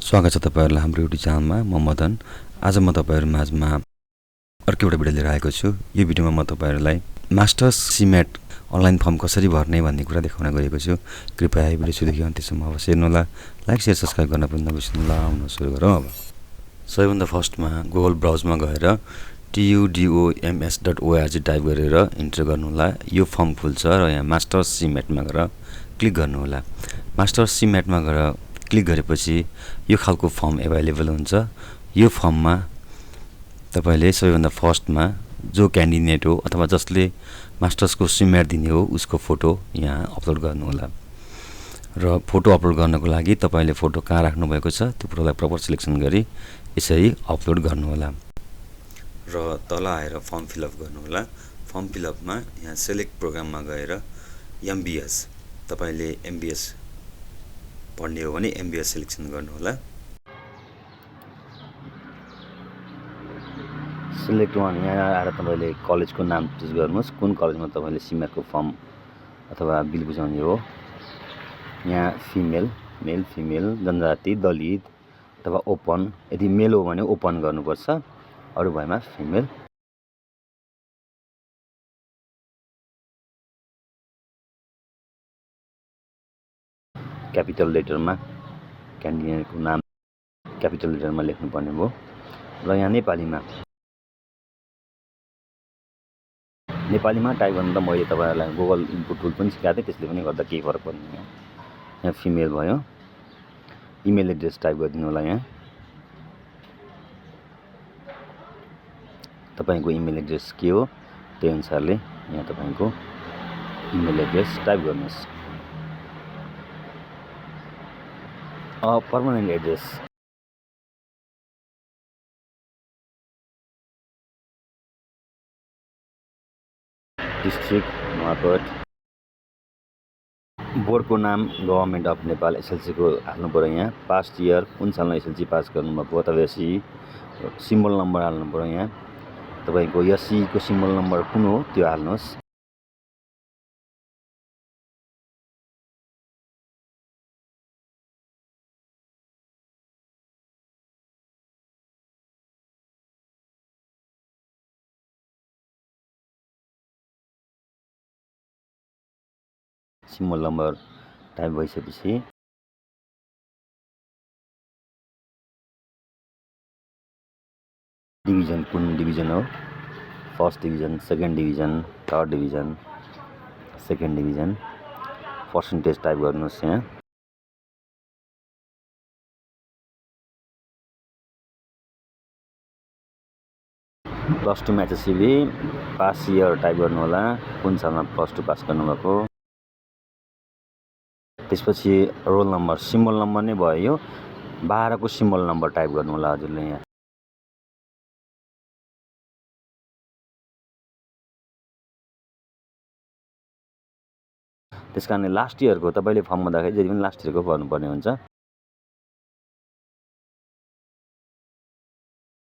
स्वागत छ तपाईहरुलाई हाम्रो युट्युब च्यानलमा। म मदन। आज म तपाईहरु माझमा अर्को एउटा भिडियो लिएर आएको छु। यो भिडियोमा म तपाईहरुलाई मास्टर्स सिमेट अनलाइन फर्म कसरी भर्ने भन्ने कुरा देखाउन गएको छु। कृपया यो भिडियो सुरुदेखि अन्त्यसम्म अवश्य हेर्नु होला। लाइक शेयर सब्स्क्राइब गर्न पनि नबिर्सनु होला। आउनु सुरु गरौँ अब। सबैभन्दा फर्स्टमा गुगल ब्राउजरमा गएर tudoms.org टाइप गरेर इन्टर गर्नु होला। यो फर्म खुल्छ र यहाँ मास्टर्स सिमेटमा गएर क्लिक गर्नु होला। मास्टर्स सिमेटमा गएर क्लिक गरेपछि यो खालको फर्म अभाइलेबल हुन्छ। यो फर्ममा तपाईले सबैभन्दा फर्स्टमा जो क्यान्डिडेट हो अथवा जसले मास्टर्सको सिमेट दिने हो उसको फोटो यहाँ अपलोड गर्नु होला। र फोटो अपलोड गर्नको लागि तपाईले फोटो कहाँ राख्नु भएको छ त्यो फोटोलाई प्रपर सिलेक्सन गरी यसरी अपलोड गर्नु होला। र तल आएर फर्म फिलअप गर्नु होला। फर्म फिलअपमा यहाँ सेलेक्ट प्रोग्राममा गएर एमबीएस तपाईले एमबीएस पढ्ने हो भने एमबीएस सिलेक्सन गर्नु होला। सिलेक्ट वान यहाँ आएर तपाईले कलेजको नाम चुज गर्नुस्। कुन कलेजमा तपाईले सिमेटको फर्म अथवा बिल बुझाउने हो। यहाँ फिमेल, मेल, फिमेल, जनजाति, दलित अथवा ओपन। यदि मेल हो भने ओपन गर्नुपर्छ, अरु भएमा फिमेल। क्यापिटल लेटरमा क्यान्डिडेटको नाम क्यापिटल लेटरमा लेख्नुपर्ने भयो। र यहाँ नेपालीमा टाइप गर्नु त मैले तपाईहरुलाई गुगल इनपुट टुल पनि सिकाएको थिएँ, त्यसले पनि गर्दा केही फरक पर्दैन। यहाँ फिमेल भयो। इमेल एड्रेस टाइप गरिदिनु होला। यहाँ तपाईको इमेल एड्रेस के हो त्यही अनुसारले यहाँ तपाईको इमेल एड्रेस टाइप गर्नुस्। Permanent address district Nuwakot. बोर्डको नाम गभर्नमेन्ट अफ नेपाल एसएलसी को हाल्नु पर्यो। यहाँ पास्ट इयर कुन सालमा एसएलसी पास गर्नुभएको अथवा एससी सिम्बल नम्बर हाल्नु पर्यो। यहाँ तपाईको एससी को सिम्बल नम्बर कुन हो त्यो हाल्नुस्। सिम्बल नम्बर टाइप भइसकेपछि डिभिजन कुन डिभिजन हो, first division, second division, third division, second division, percentage type गर्नुस्। यहाँ plus two HSC pass year type गर्नु होला। कुन सालमा प्लस टू पास गर्नुभएको। त्यसपछि रोल नम्बर सिम्बल नम्बर नै भयो। यो 12 को सिम्बल नम्बर टाइप गर्नु होला हजुरले। यहाँ त्यसकारणले लास्ट इयरको तपाईले फर्म भर्दाखेरि जति पनि लास्ट इयरको भर्नुपर्ने हुन्छ।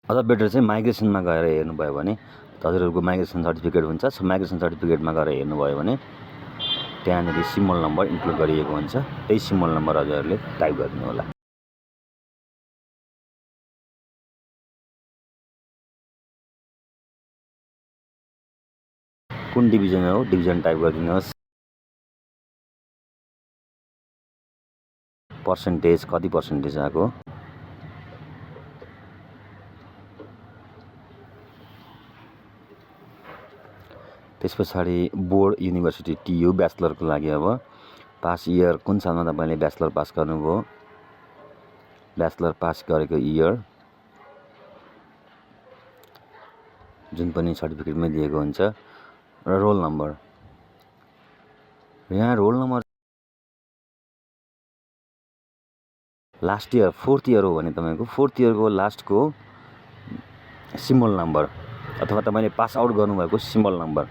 अझ बेटर चाहिँ माइग्रेसनमा गएर हेर्नुभयो भने हजुरहरुको माइग्रेसन सर्टिफिकेट हुन्छ। माइग्रेसन सर्टिफिकेटमा गएर हेर्नुभयो भने त्यहाँनेरि सिम्बल नम्बर इन्क्लुड गरिएको हुन्छ। त्यही सिम्बल नम्बर हजुरहरुले टाइप गर्नु होला। कुन डिभिजन हो डिभिजन टाइप गरिदिनुहोस्। पर्सेन्टेज कति पर्सेन्टेज आएको। त्यसपछि बोर्ड युनिभर्सिटी टियु ब्याचलरको लागि अब पास इयर कुन सालमा तपाईले ब्याचलर पास गर्नुभयो, ब्याचलर पास गरेको इयर जुन पनि सर्टिफिकेटमै दिएको हुन्छ। र रोल नम्बर यहाँ roll number last year fourth year हो भने तपाईको फोर्थ इयरको लास्टको सिम्बल नम्बर अथवा तपाईले पास आउट गर्नुभएको सिम्बल नम्बर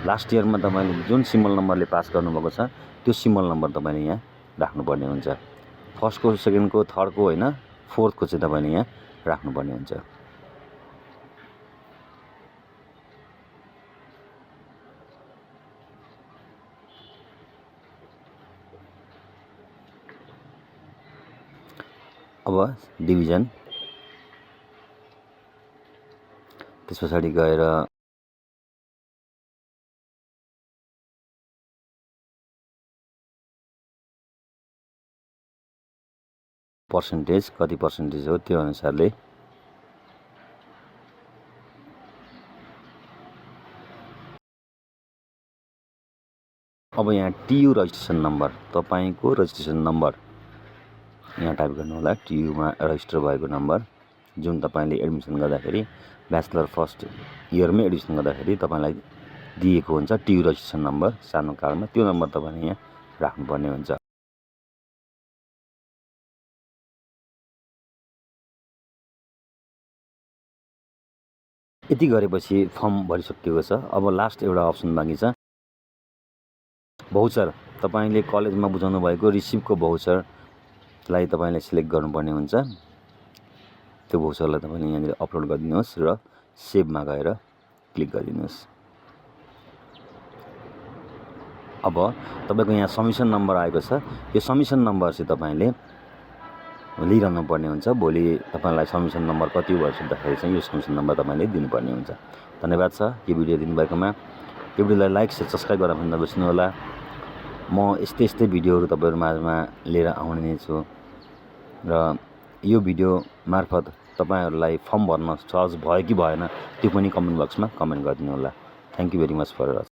लास्ट इयरमा तपाईले जुन सिम्बल नम्बरले पास गर्नुभएको छ त्यो सिम्बल नम्बर तपाईले यहाँ राख्नुपर्ने हुन्छ। फर्स्टको, सेकेन्डको, थर्डको हैन, फोर्थको चाहिँ तपाईले यहाँ राख्नुपर्ने हुन्छ। अब अब डिभिजन, त्यस पछाडि गएर पर्सेन्टेज कति पर्सेन्टेज हो त्यो अनुसारले अब यहाँ टियु रजिस्ट्रेसन नम्बर, तपाईँको रजिस्ट्रेसन नम्बर यहाँ टाइप गर्नु होला। टियुमा रजिस्टर भएको नम्बर जुन तपाईँले एडमिसन गर्दाखेरि ब्याचलर फर्स्ट इयरमै एडमिसन गर्दाखेरि तपाईँलाई दिएको हुन्छ टियु रजिस्ट्रेसन नम्बर सानो कालमा, त्यो नम्बर तपाईँले यहाँ राख्नुपर्ने हुन्छ। यति गरेपछि फर्म भरिसकिएको छ। अब लास्ट एउटा अप्सन बाँकी छ, भाउचर। तपाईँले कलेजमा बुझाउनु भएको रिसिभको भाउचरलाई तपाईँले सिलेक्ट गर्नुपर्ने हुन्छ। त्यो भाउचरलाई तपाईँले यहाँनिर अपलोड गरिदिनुहोस् र सेभमा गएर क्लिक गरिदिनुहोस्। अब तपाईँको यहाँ सब्मिसन नम्बर आएको छ। यो सब्मिसन नम्बर चाहिँ तपाईँले लिइरहनु पर्ने हुन्छ। भोलि तपाईँलाई सब्मिसन नम्बर कति भयो सोद्धाखेरि चाहिँ यो सब्मिसन नम्बर तपाईँले दिनुपर्ने हुन्छ। धन्यवाद छ यो भिडियो दिनुभएकोमा। यो भिडियोलाई लाइक शेयर सब्सक्राइब गरेर भन्न नबिर्सनु होला। म यस्तै भिडियोहरू तपाईँहरू माझमा लिएर आउने नै छु र यो भिडियो मार्फत तपाईँहरूलाई फर्म भर्न सहज भयो कि भएन त्यो पनि कमेन्ट बक्समा कमेन्ट गरिदिनु होला। Thank you very much for